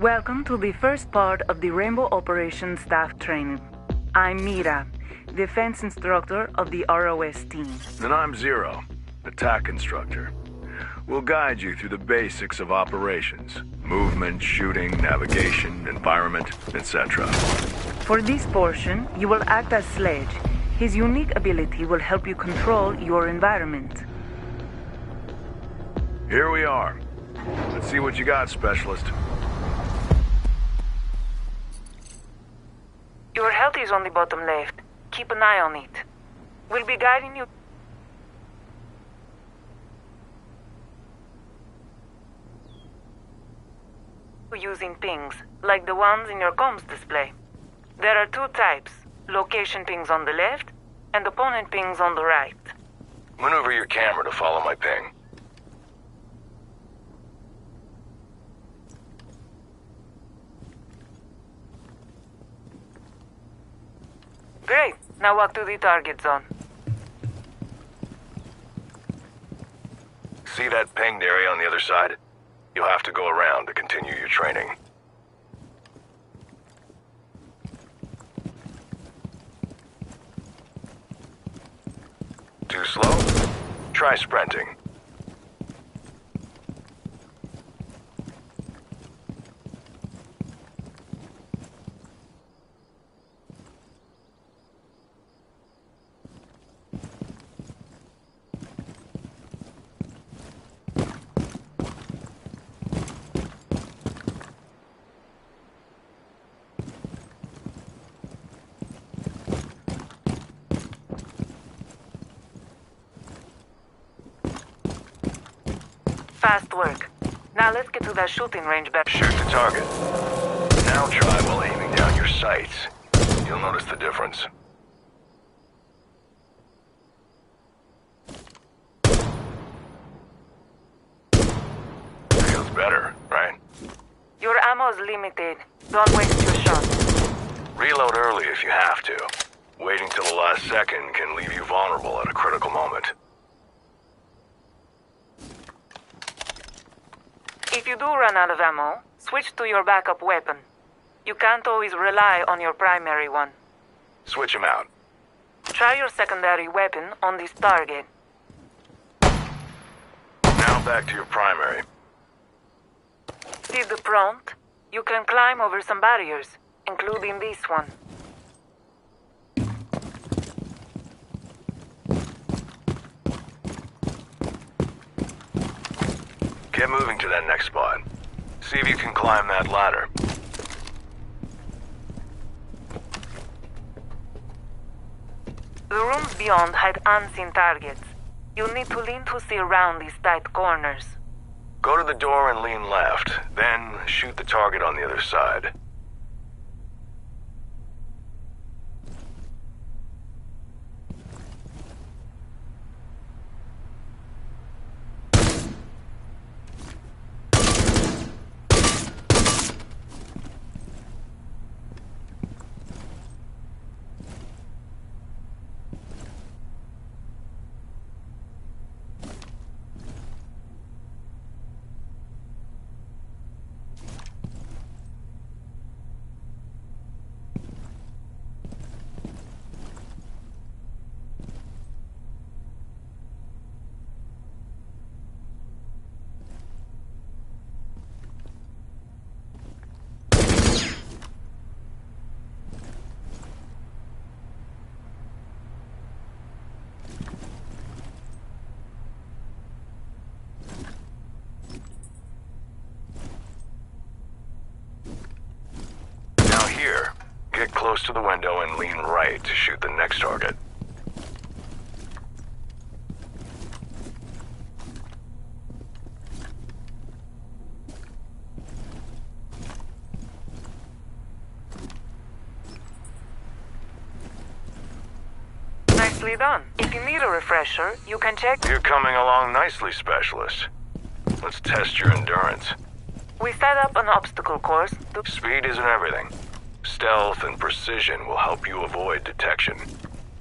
Welcome to the first part of the Rainbow Operations Staff Training. I'm Mira, Defense Instructor of the ROS team. And I'm Zero, Attack Instructor. We'll guide you through the basics of operations. Movement, shooting, navigation, environment, etc. For this portion, you will act as Sledge. His unique ability will help you control your environment. Here we are. Let's see what you got, Specialist. Your health is on the bottom left. Keep an eye on it. We'll be guiding you using pings, like the ones in your comms display. There are two types, location pings on the left and opponent pings on the right. Maneuver your camera to follow my ping. Great. Now walk to the target zone. See that pinged area on the other side? You'll have to go around to continue your training. Too slow? Try sprinting. Fast work. Now let's get to that shooting range back. Shoot the target. Now try while aiming down your sights. You'll notice the difference. Feels better, right? Your ammo's limited. Don't waste your shot. Reload early if you have to. Waiting till the last second can leave you vulnerable at a critical moment. If you do run out of ammo, switch to your backup weapon. You can't always rely on your primary one. Switch 'em out. Try your secondary weapon on this target. Now back to your primary. See the prompt? You can climb over some barriers, including this one. Get moving to that next spot. See if you can climb that ladder. The rooms beyond hide unseen targets. You'll need to lean to see around these tight corners. Go to the door and lean left, then shoot the target on the other side. Get close to the window and lean right to shoot the next target. Nicely done. If you need a refresher, you can check. You're coming along nicely, Specialist. Let's test your endurance. We set up an obstacle course. Speed isn't everything. Stealth and precision will help you avoid detection.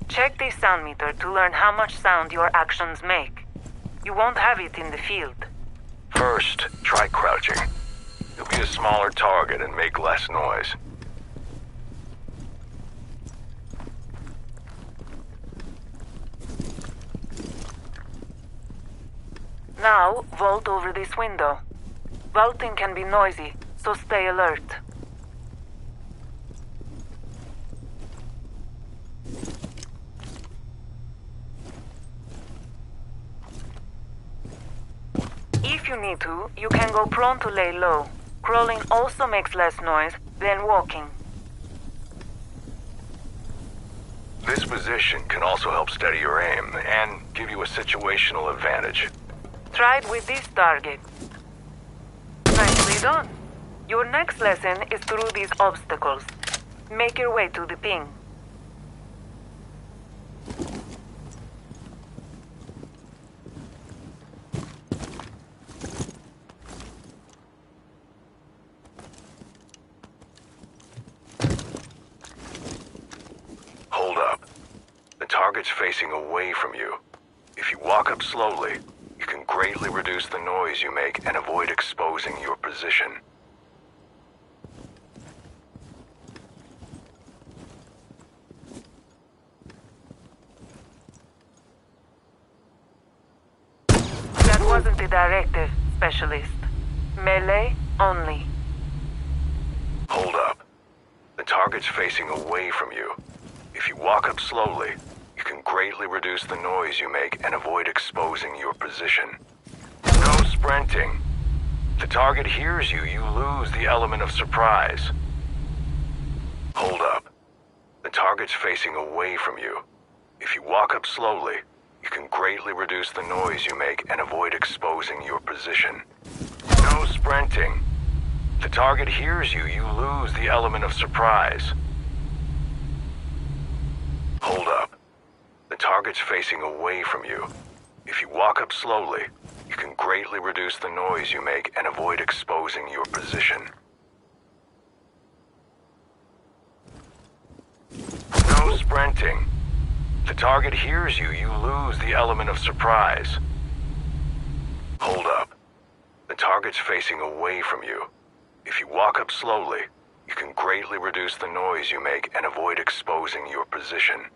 Check the sound meter to learn how much sound your actions make. You won't have it in the field. First, try crouching. You'll Be a smaller target and make less noise. Now, vault over this window. Vaulting can be noisy, so stay alert. If you need to, you can go prone to lay low. Crawling also makes less noise than walking. This position can also help steady your aim and give you a situational advantage. Try it with this target. Nicely done. Your next lesson is through these obstacles. Make your way to the ping. Hold up. The target's facing away from you. If you walk up slowly, you can greatly reduce the noise you make and avoid exposing your position. That wasn't a directive, Specialist. Melee only. Hold up. The target's facing away from you. If you walk up slowly, you can greatly reduce the noise you make and avoid exposing your position. No sprinting. If the target hears you, you lose the element of surprise. Hold up. The target's facing away from you. If you walk up slowly, you can greatly reduce the noise you make and avoid exposing your position. No sprinting. If the target hears you, you lose the element of surprise. Hold up. The target's facing away from you. If you walk up slowly, you can greatly reduce the noise you make and avoid exposing your position. No sprinting. If the target hears you, you lose the element of surprise. Hold up. The target's facing away from you. If you walk up slowly, you can greatly reduce the noise you make and avoid exposing your position.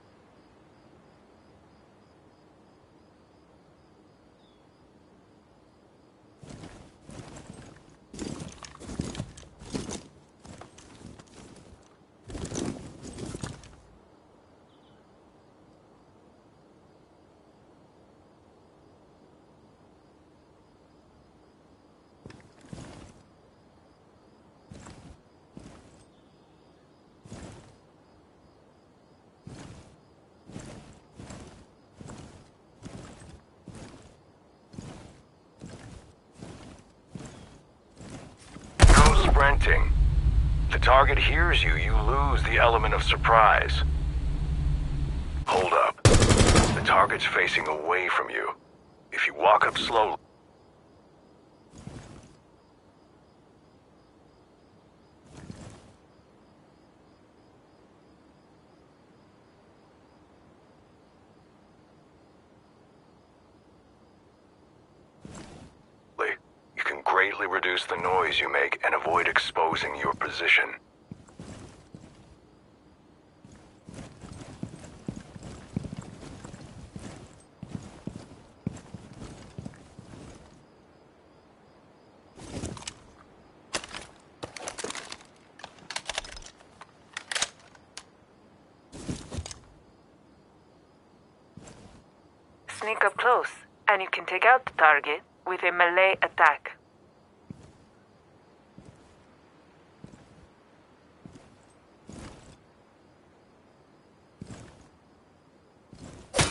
Sprinting. If the target hears you, you lose the element of surprise. Hold up. The target's facing away from you. If you walk up slowly, you can greatly reduce the noise you make and avoid exposing your position. Sneak up close, and you can take out the target with a melee attack.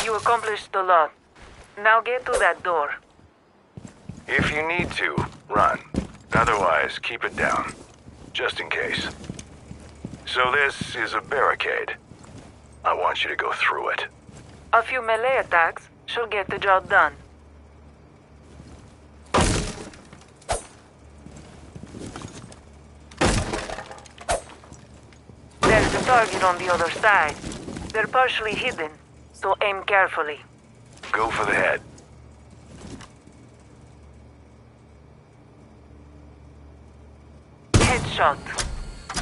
You accomplished a lot. Now get to that door. If you need to, run. Otherwise, keep it down. Just in case. So this is a barricade. I want you to go through it. A few melee attacks should get the job done. There's a target on the other side. They're partially hidden, so aim carefully. Go for the head. shot.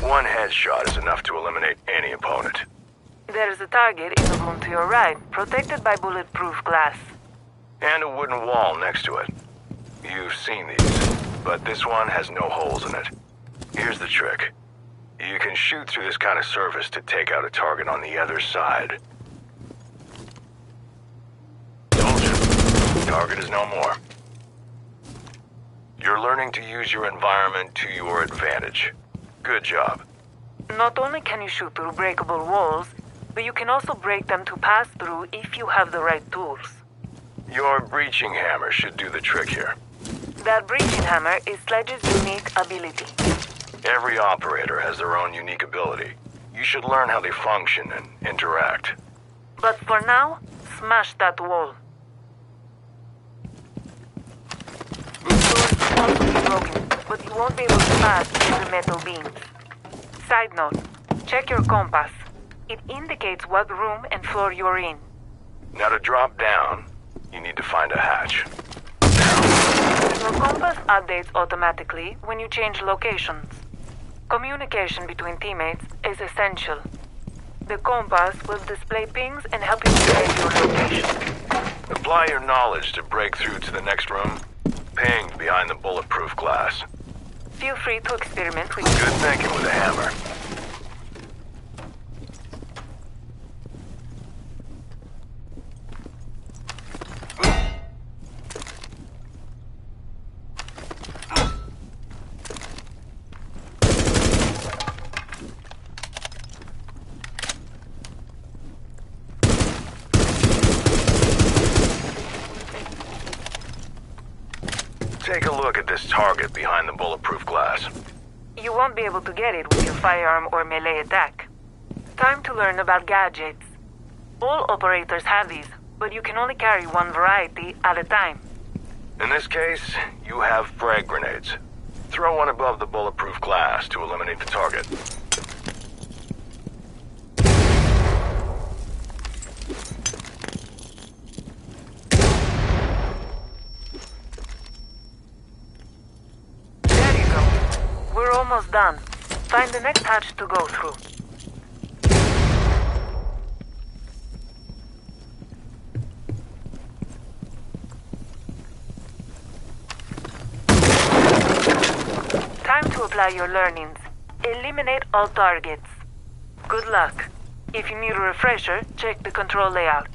One headshot is enough to eliminate any opponent. There is a target in the room to your right, protected by bulletproof glass. And a wooden wall next to it. You've seen these, but this one has no holes in it. Here's the trick. You can shoot through this kind of surface to take out a target on the other side. Told you. Target is no more. You're learning to use your environment to your advantage. Good job. Not only can you shoot through breakable walls, but you can also break them to pass through if you have the right tools. Your breaching hammer should do the trick here. That breaching hammer is Sledge's unique ability. Every operator has their own unique ability. You should learn how they function and interact. But for now, smash that wall. Doors can also be broken, but you won't be able to pass through the metal beams. Side note, check your compass. It indicates what room and floor you're in. Now to drop down, you need to find a hatch. Your compass updates automatically when you change locations. Communication between teammates is essential. The compass will display pings and help you save your location. Apply your knowledge to break through to the next room. Pinged behind the bulletproof glass. Feel free to experiment with Good thinking with a hammer. Take a look at this target behind the bulletproof glass. You won't be able to get it with your firearm or melee attack. Time to learn about gadgets. All operators have these, but you can only carry one variety at a time. In this case, you have frag grenades. Throw one above the bulletproof glass to eliminate the target. There you go. We're almost done. Find the next hatch to go through. Time to apply your learnings. Eliminate all targets. Good luck. If you need a refresher, check the control layout.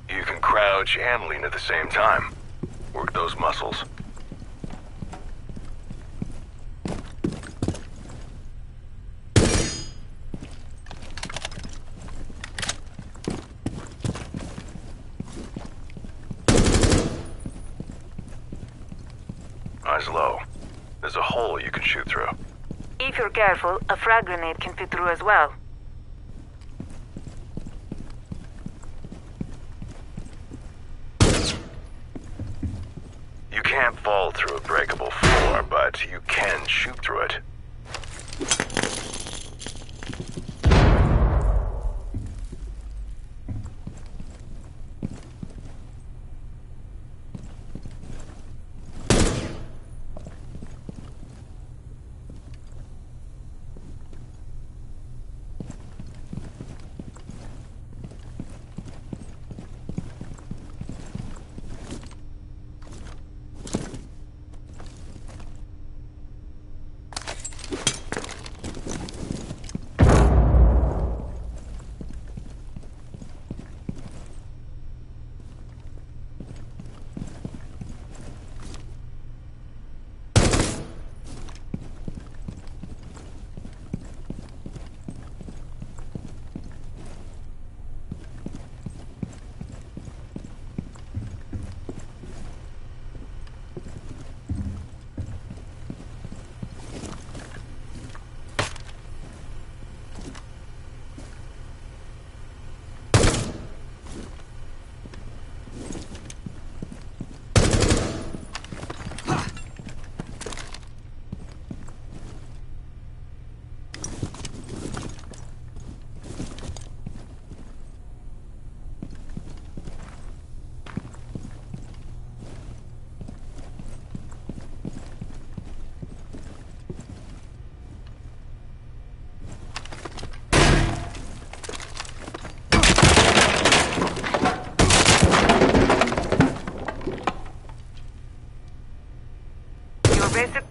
You can crouch and lean at the same time. Work those muscles. Eyes low. There's a hole you can shoot through. If you're careful, a frag grenade can fit through as well. You can't fall through a breakable floor, but you can shoot through it.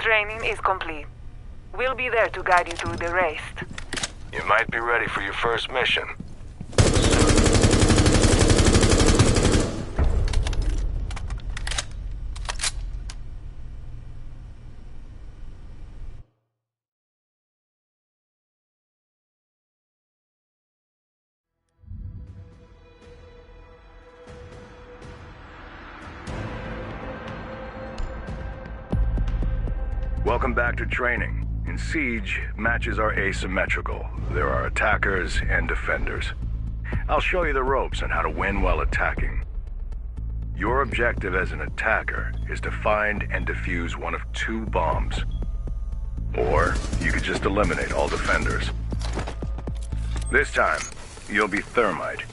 Training is complete. We'll be there to guide you through the race. You might be ready for your first mission. Welcome back to training. In Siege, matches are asymmetrical. There are attackers and defenders. I'll show you the ropes on how to win while attacking. Your objective as an attacker is to find and defuse one of 2 bombs. Or you could just eliminate all defenders. This time, you'll be Thermite.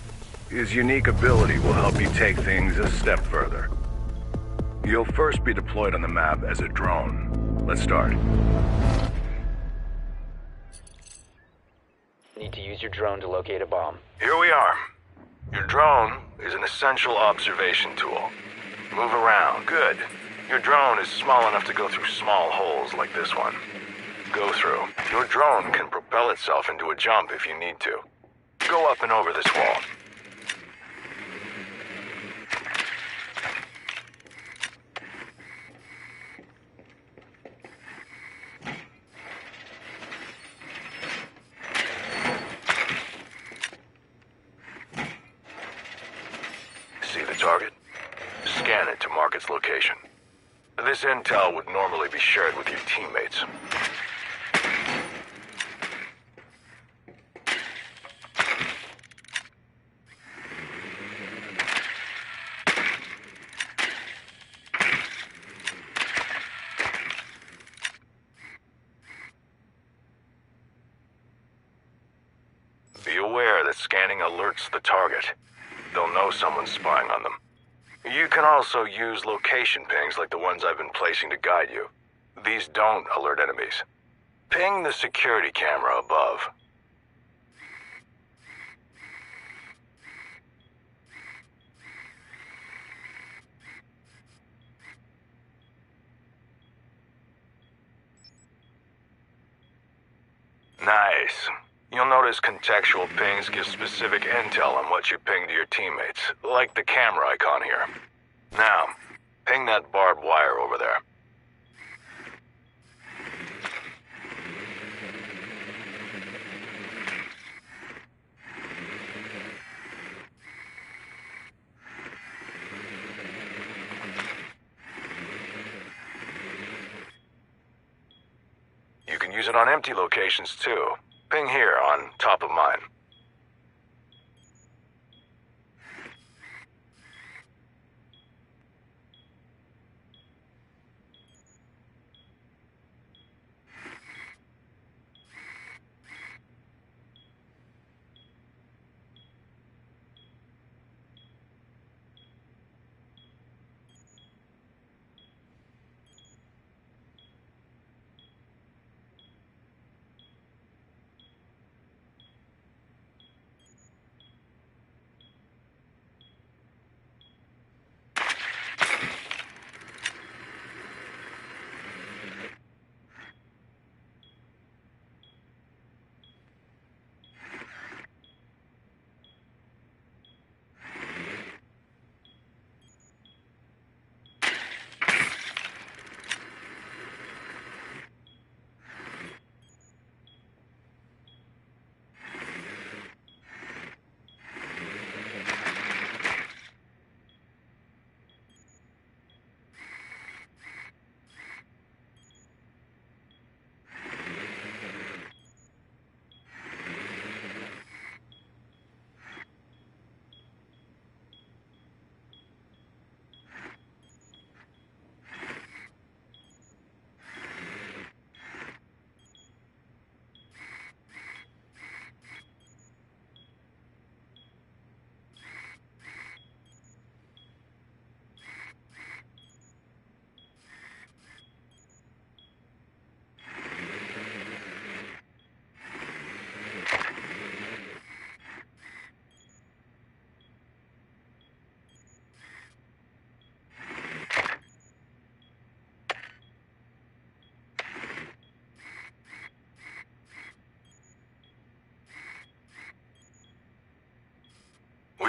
His unique ability will help you take things a step further. You'll first be deployed on the map as a drone. Let's start. Need to use your drone to locate a bomb. Here we are. Your drone is an essential observation tool. Move around. Good. Your drone is small enough to go through small holes like this one. Go through. Your drone can propel itself into a jump if you need to. Go up and over this wall. See the target? Scan it to mark its location. This intel would normally be shared with your teammates. Be aware that scanning alerts the target. They'll know someone's spying on them. You can also use location pings like the ones I've been placing to guide you. These don't alert enemies. Ping the security camera above. Nice. You'll notice contextual pings give specific intel on what you ping to your teammates, like the camera icon here. Now, ping that barbed wire over there. You can use it on empty locations too. Ping here on top of mine.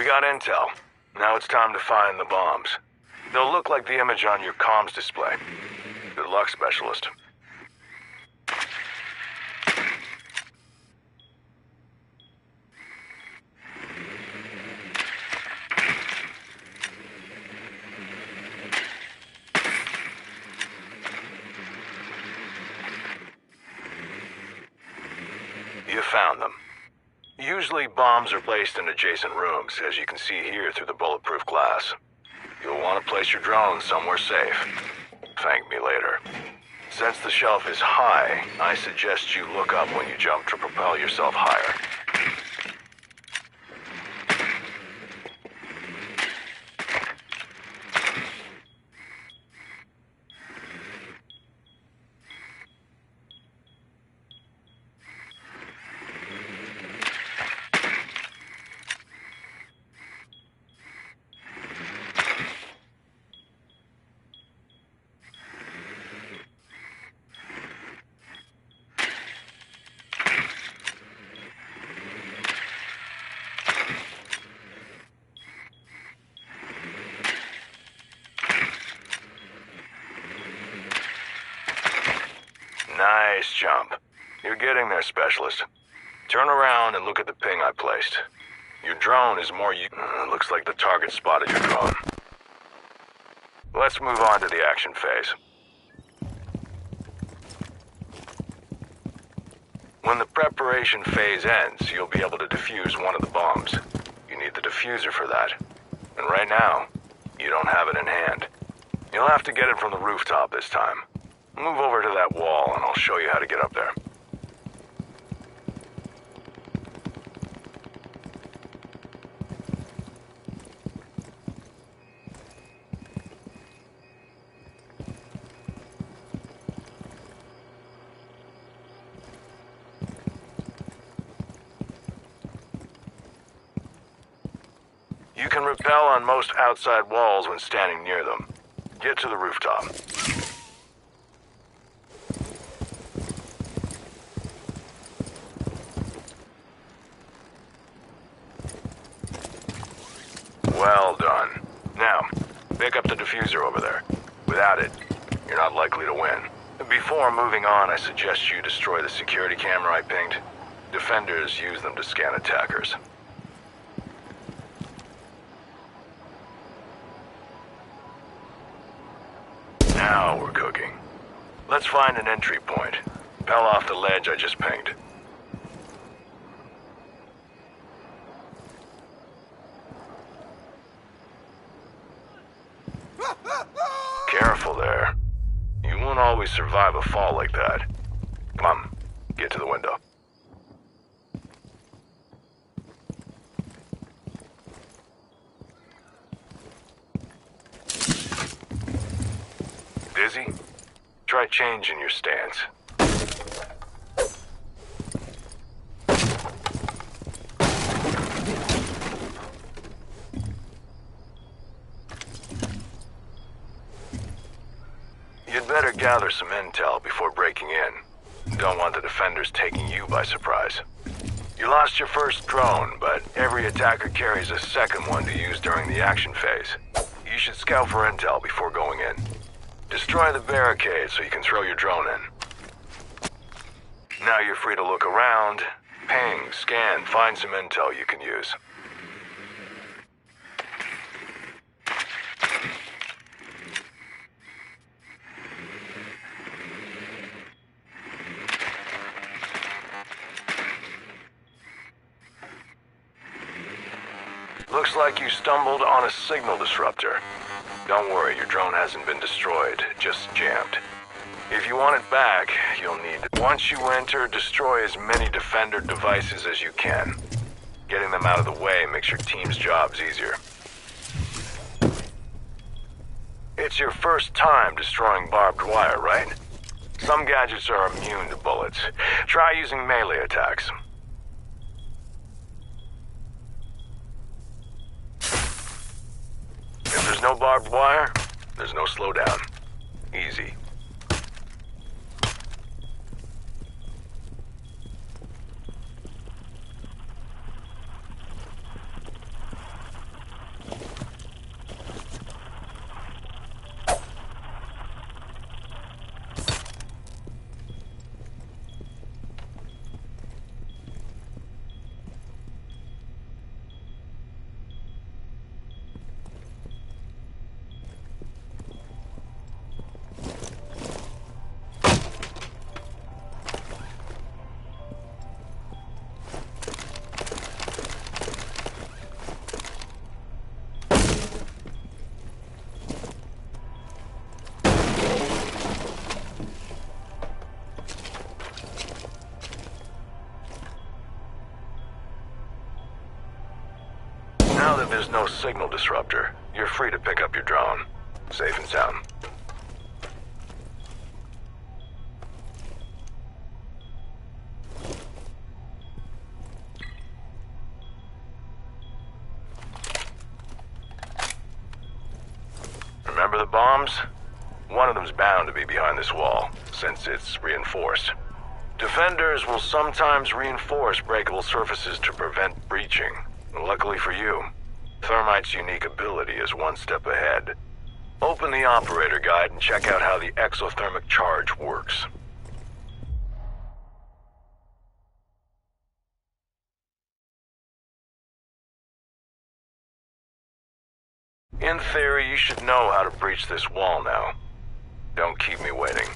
We got intel. Now it's time to find the bombs. They'll look like the image on your comms display. Good luck, Specialist. You found them. Usually bombs are placed in adjacent rooms, as you can see here through the bulletproof glass. You'll want to place your drone somewhere safe. Thank me later. Since the shelf is high, I suggest you look up when you jump to propel yourself higher. Nice jump. You're getting there, Specialist. Turn around and look at the ping I placed. Your drone is more looks like the target spotted your drone. Let's move on to the action phase. When the preparation phase ends, you'll be able to defuse one of the bombs. You need the diffuser for that. And right now, you don't have it in hand. You'll have to get it from the rooftop this time. Move over to that wall and I'll show you how to get up there. You can rappel on most outside walls when standing near them. Get to the rooftop. Well done. Now, pick up the diffuser over there. Without it, you're not likely to win. Before moving on, I suggest you destroy the security camera I pinged. Defenders use them to scan attackers. Now we're cooking. Let's find an entry point. Rappel off the ledge I just pinged. Careful there. You won't always survive a fall like that. Come on, get to the window. Dizzy? Try changing your stance. You'd better gather some intel before breaking in. Don't want the defenders taking you by surprise. You lost your first drone, but every attacker carries a second one to use during the action phase. You should scout for intel before going in. Destroy the barricade so you can throw your drone in. Now you're free to look around, ping, scan, find some intel you can use. Looks like you stumbled on a signal disruptor. Don't worry, your drone hasn't been destroyed, just jammed. If you want it back, you'll need... Once you enter, destroy as many defender devices as you can. Getting them out of the way makes your team's jobs easier. It's your first time destroying barbed wire, right? Some gadgets are immune to bullets. Try using melee attacks. If there's no barbed wire, there's no slowdown. Easy. that there's no signal disruptor, you're free to pick up your drone. Safe and sound. Remember the bombs? One of them's bound to be behind this wall, since it's reinforced. Defenders will sometimes reinforce breakable surfaces to prevent breaching. Luckily for you, Thermite's unique ability is one step ahead. Open the operator guide and check out how the exothermic charge works. In theory, you should know how to breach this wall now. Don't keep me waiting.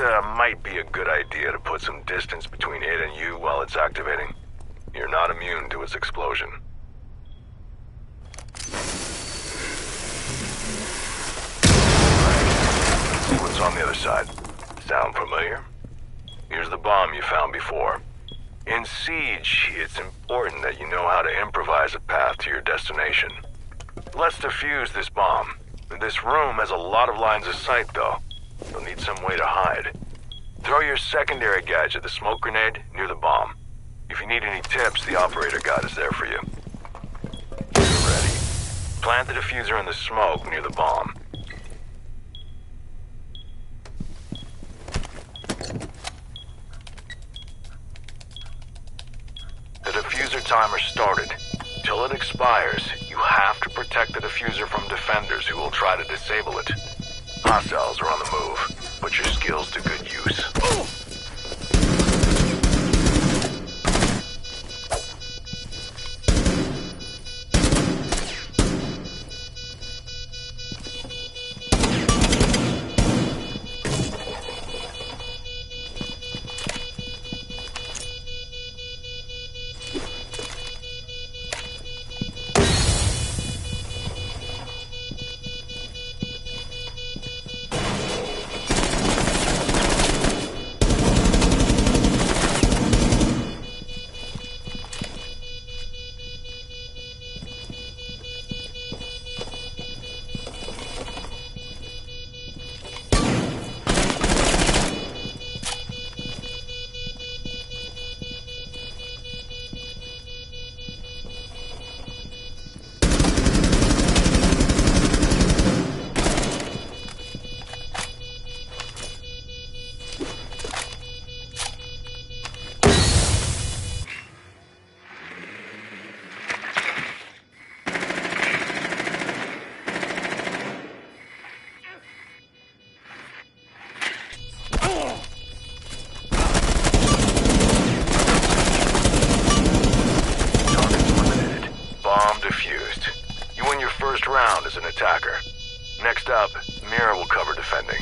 It might be a good idea to put some distance between it and you while it's activating. You're not immune to its explosion. See what's on the other side. Sound familiar? Here's the bomb you found before. In Siege, it's important that you know how to improvise a path to your destination. Let's defuse this bomb. This room has a lot of lines of sight, though. You'll need some way to hide. Throw your secondary gadget, the smoke grenade, near the bomb. If you need any tips, the operator guide is there for you. Get ready. Plant the diffuser in the smoke near the bomb. The diffuser timer started. Till it expires, you have to protect the diffuser from defenders who will try to disable it. Hostiles are on the move. Put your skills to good use. Round as an attacker. Next up, Mira will cover defending.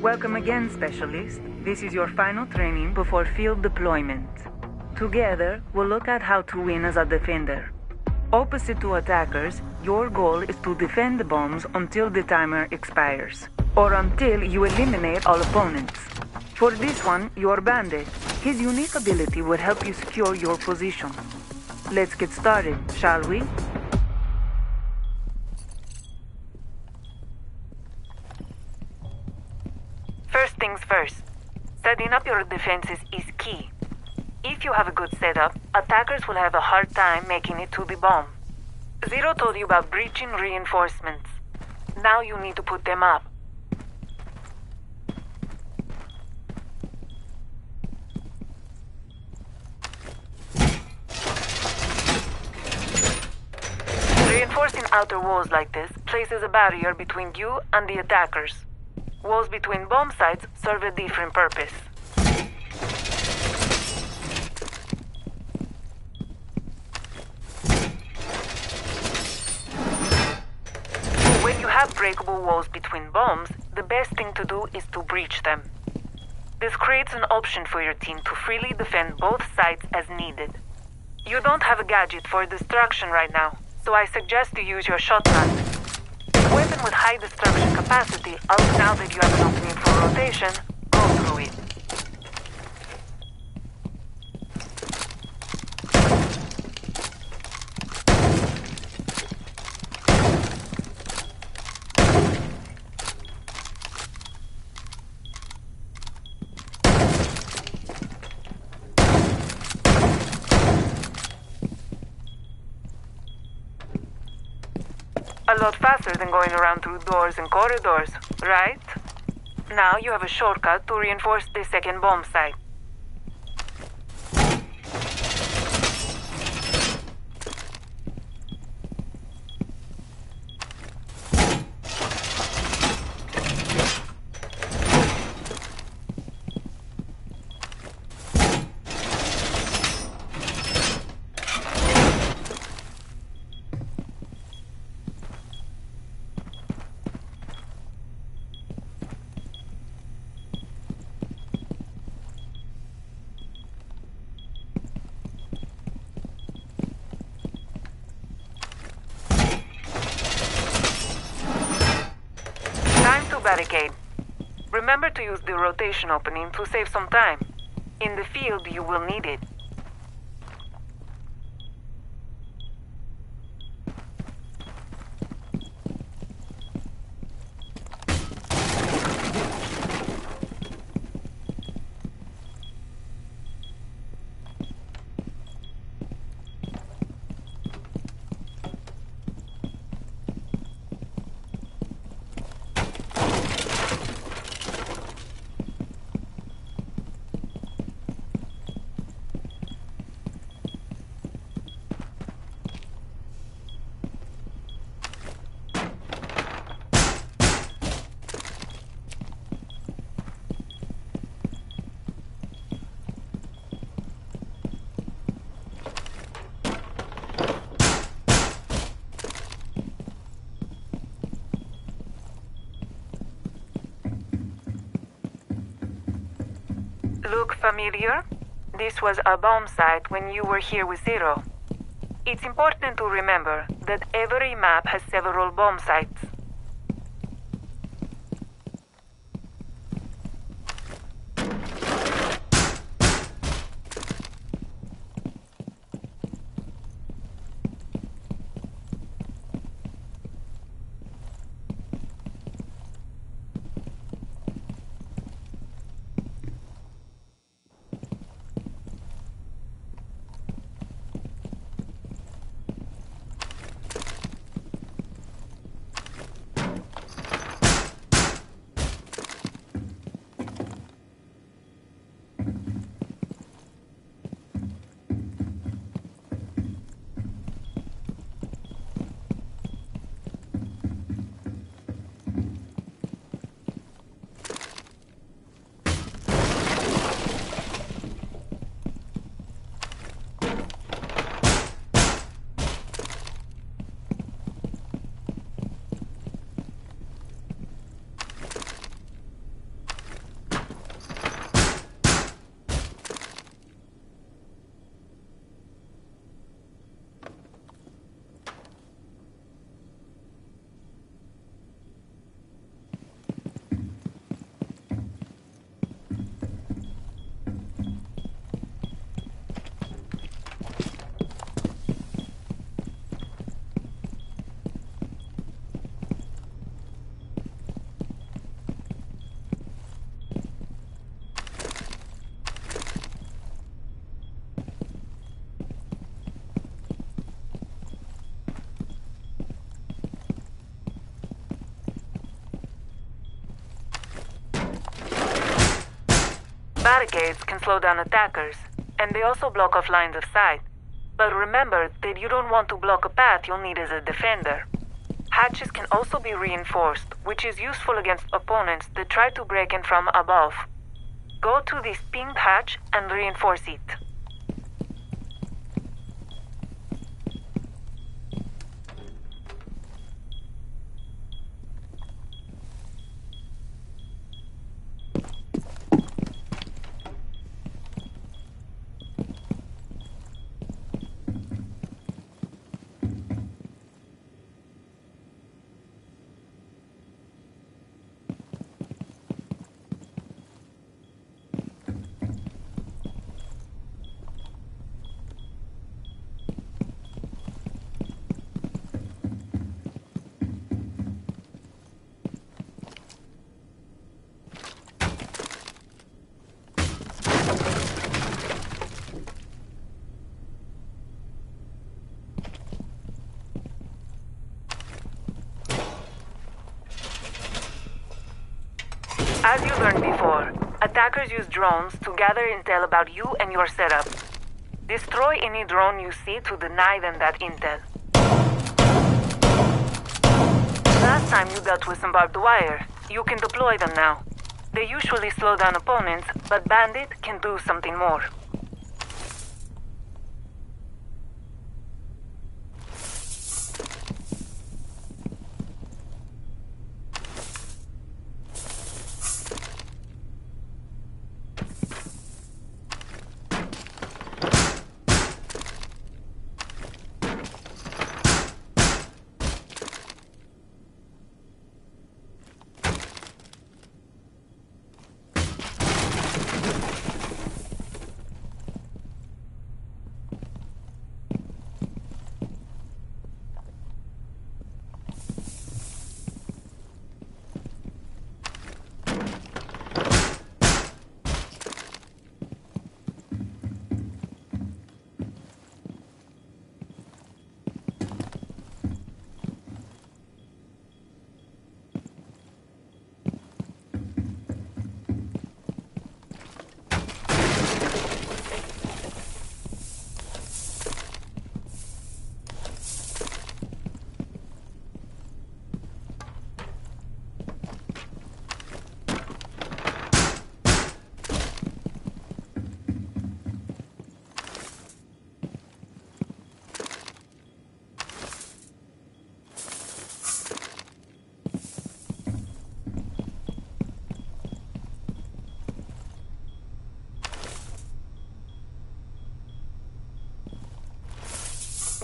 Welcome again, Specialist. This is your final training before field deployment. Together, we'll look at how to win as a defender. Opposite to attackers, your goal is to defend the bombs until the timer expires, or until you eliminate all opponents. For this one, you're Bandit. His unique ability will help you secure your position. Let's get started, shall we? First things first. Setting up your defenses is key. If you have a good setup, attackers will have a hard time making it to the bomb. Zero told you about breaching reinforcements. Now you need to put them up. Reinforcing outer walls like this places a barrier between you and the attackers. Walls between bomb sites serve a different purpose. When you have breakable walls between bombs, the best thing to do is to breach them. This creates an option for your team to freely defend both sides as needed. You don't have a gadget for destruction right now, so I suggest you use your shotgun. A weapon with high destruction capacity, now that you have an opening for rotation, go through it. A lot faster than going around through doors and corridors, right? Now you have a shortcut to reinforce the second bomb site. Barricade. Remember to use the rotation opening to save some time. In the field, you will need it. Look familiar? This was a bomb site when you were here with Zero. It's important to remember that every map has several bomb sites. Barricades can slow down attackers, and they also block off lines of sight. But remember that you don't want to block a path you'll need as a defender. Hatches can also be reinforced, which is useful against opponents that try to break in from above. Go to this pinged hatch and reinforce it. As you learned before, attackers use drones to gather intel about you and your setup. Destroy any drone you see to deny them that intel. Last time you dealt with some barbed wire. You can deploy them now. They usually slow down opponents, but Bandit can do something more.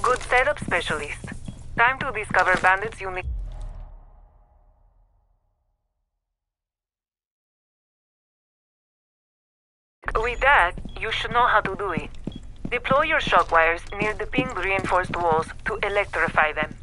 Good setup, specialist. Time to discover Bandit's unique... With that, you should know how to do it. Deploy your shock wires near the pinged reinforced walls to electrify them.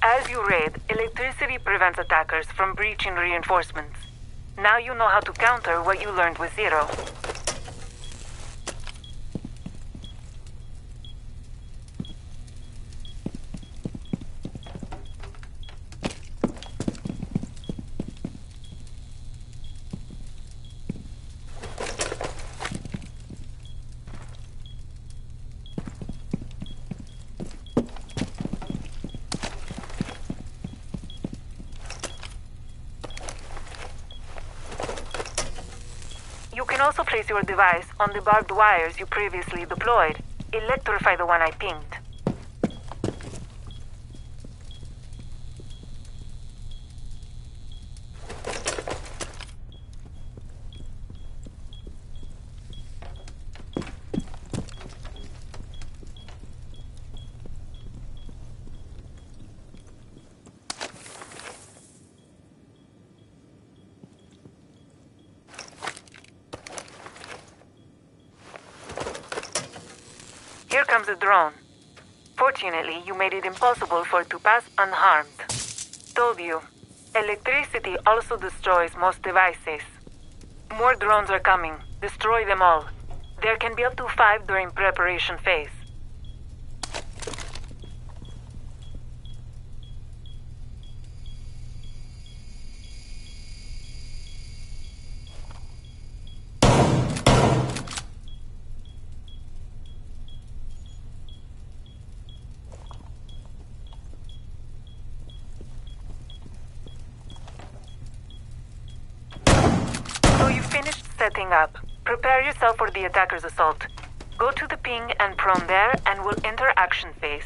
As you read, electricity prevents attackers from breaching reinforcements. Now you know how to counter what you learned with Zero. You can also place your device on the barbed wires you previously deployed. Electrify the one I pinged. comes a drone. Fortunately, you made it impossible for it to pass unharmed. Told you, electricity also destroys most devices. More drones are coming. Destroy them all. There can be up to 5 during preparation phase. So you finished setting up. Prepare yourself for the attacker's assault. Go to the ping and prone there, and we'll enter action phase.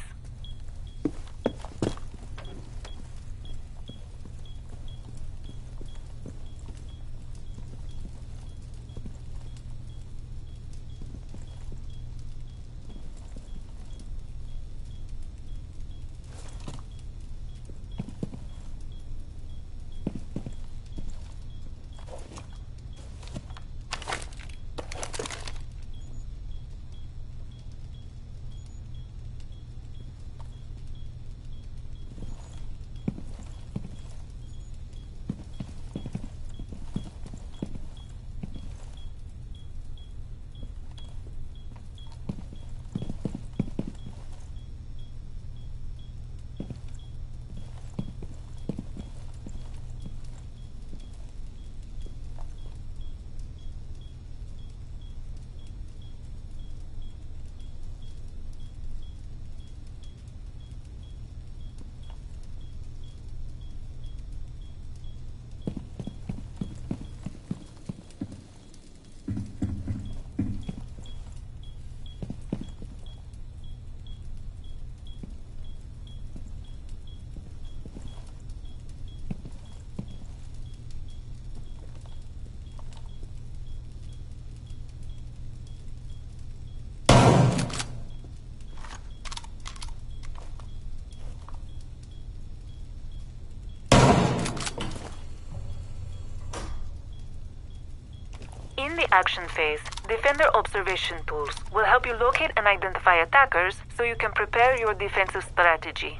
In the action phase, Defender observation tools will help you locate and identify attackers so you can prepare your defensive strategy.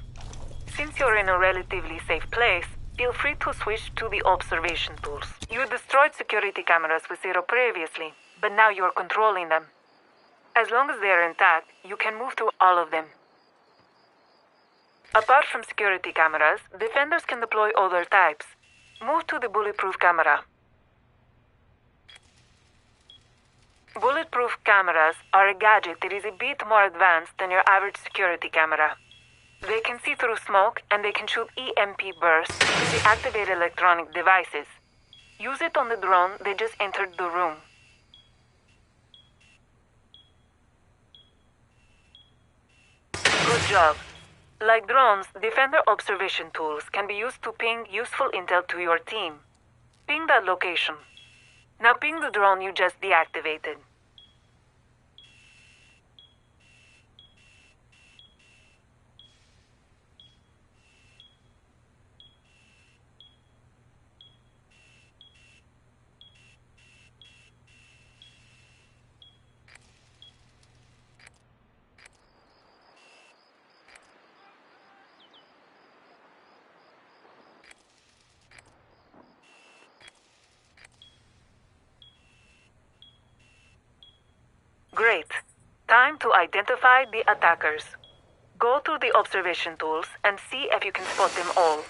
Since you're in a relatively safe place, feel free to switch to the observation tools. You destroyed security cameras with Zero previously, but now you're controlling them. As long as they're intact, you can move through all of them. Apart from security cameras, defenders can deploy other types. Move to the bulletproof camera. Bulletproof cameras are a gadget that is a bit more advanced than your average security camera. They can see through smoke and they can shoot EMP bursts to deactivate electronic devices. Use it on the drone that just entered the room. Good job. Like drones, Defender observation tools can be used to ping useful intel to your team. Ping that location. Now ping the drone you just deactivated. Great. Time to identify the attackers. Go through the observation tools and see if you can spot them all.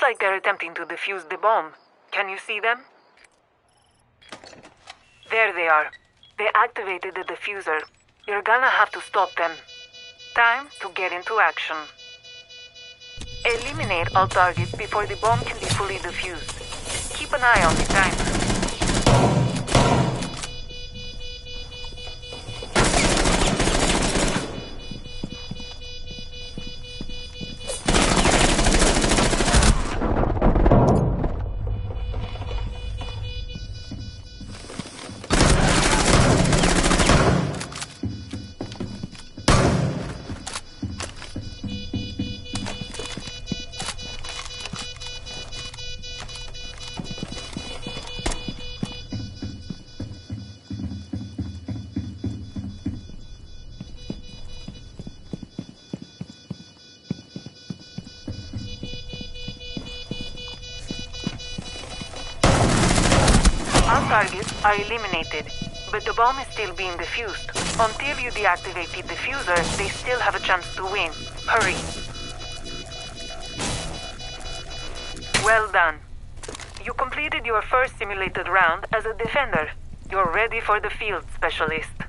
like they're attempting to defuse the bomb. Can you see them? There they are. They activated the diffuser. You're gonna have to stop them. Time to get into action. Eliminate all targets before the bomb can be fully defused. Keep an eye on the timer. All targets are eliminated, but the bomb is still being defused. Until you deactivate the diffuser, they still have a chance to win. Hurry. Well done. You completed your first simulated round as a defender. You're ready for the field, Specialist.